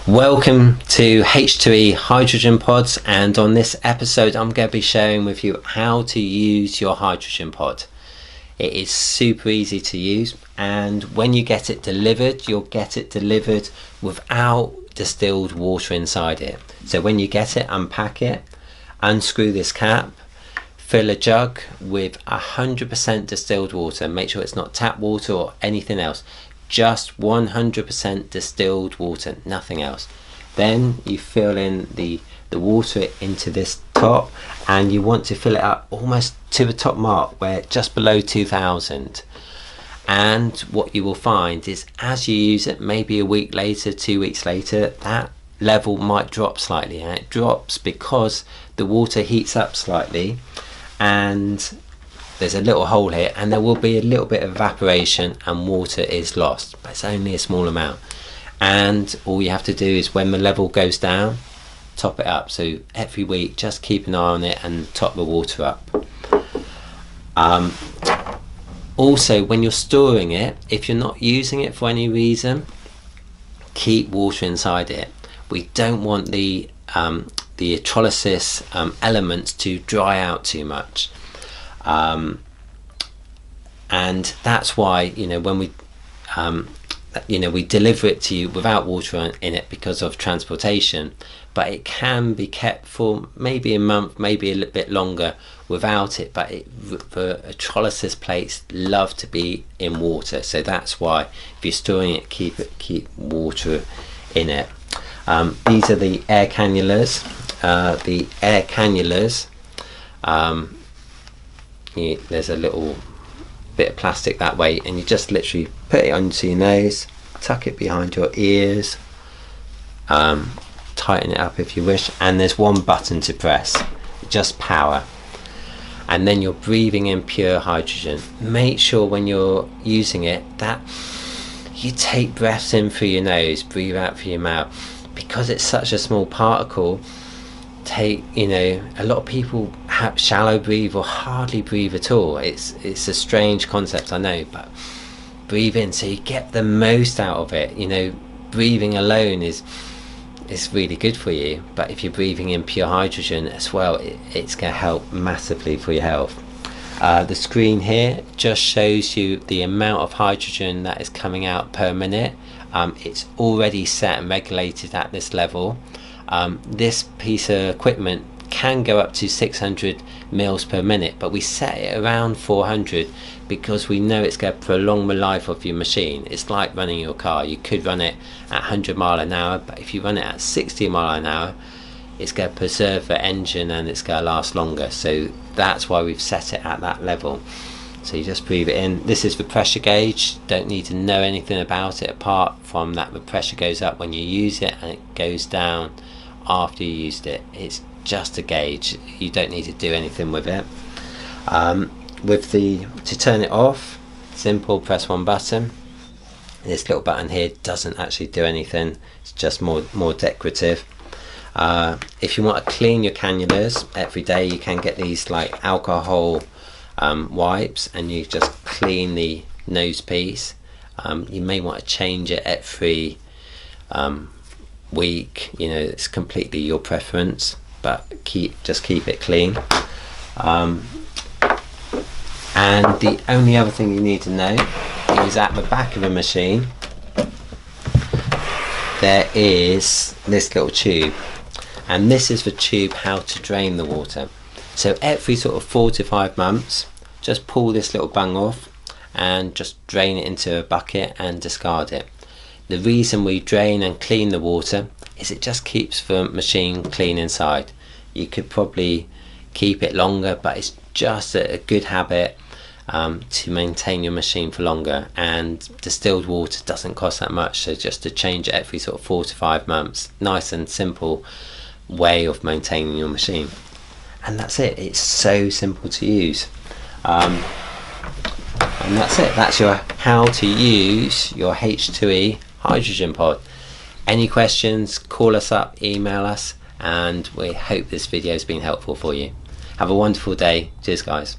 Welcome to H2E hydrogen pods, and on this episode I'm going to be sharing with you how to use your hydrogen pod. It is super easy to use, and when you get it delivered, you'll get it delivered without distilled water inside it. So when you get it, unpack it, unscrew this cap, fill a jug with 100% distilled water. Make sure it's not tap water or anything else. Just 100% distilled water, nothing else. Then you fill in the water into this top, and you want to fill it up almost to the top mark, where just below 2000. And what you will find is, as you use it, maybe a week later, 2 weeks later, that level might drop slightly, and it drops because the water heats up slightly, and there's a little hole here, and there will be a little bit of evaporation and water is lost, but it's only a small amount. And all you have to do is, when the level goes down, top it up. So every week just keep an eye on it and top the water up. Also, when you're storing it, if you're not using it for any reason, keep water inside it. We don't want the electrolysis elements to dry out too much. And that's why, when we we deliver it to you without water in it because of transportation, but it can be kept for maybe a month, maybe a little bit longer without it. But the electrolysis plates love to be in water, so that's why if you're storing it, keep water in it. These are the air cannulas. There's a little bit of plastic that way, and you just literally put it onto your nose, tuck it behind your ears, tighten it up if you wish, and there's one button to press, just power, and then you're breathing in pure hydrogen. Make sure when you're using it that you take breaths in through your nose, breathe out through your mouth, because it's such a small particle. A lot of people have shallow breathe or hardly breathe at all. It's a strange concept, I know, but breathe in so you get the most out of it. Breathing alone is really good for you, but if you're breathing in pure hydrogen as well, it's going to help massively for your health. The screen here just shows you the amount of hydrogen that is coming out per minute. It's already set and regulated at this level. This piece of equipment can go up to 600 mils per minute, but we set it around 400 because we know it's going to prolong the life of your machine. It's like running your car. You could run it at 100 mile an hour, but if you run it at 60 mile an hour, it's going to preserve the engine and it's going to last longer. So that's why we've set it at that level. So you just breathe it in. This is the pressure gauge. Don't need to know anything about it apart from that the pressure goes up when you use it and it goes down after you used it. It's just a gauge. You don't need to do anything with it. To turn it off, simple, press one button. This little button here doesn't actually do anything. It's just more decorative. If you want to clean your cannulas every day, you can get these like alcohol wipes, and you just clean the nose piece. You may want to change it every week. It's completely your preference, but just keep it clean. And the only other thing you need to know is, at the back of the machine there is this little tube, and this is the tube how to drain the water. So every sort of 4 to 5 months, just pull this little bung off and just drain it into a bucket and discard it. The reason we drain and clean the water is it just keeps the machine clean inside. You could probably keep it longer, but it's just a good habit to maintain your machine for longer, and distilled water doesn't cost that much, so just to change it every sort of 4 to 5 months. Nice and simple way of maintaining your machine, and that's it. It's so simple to use. And that's it. That's your how to use your H2E hydrogen pod. Any questions, call us up, email us, and we hope this video has been helpful for you. Have a wonderful day. Cheers guys.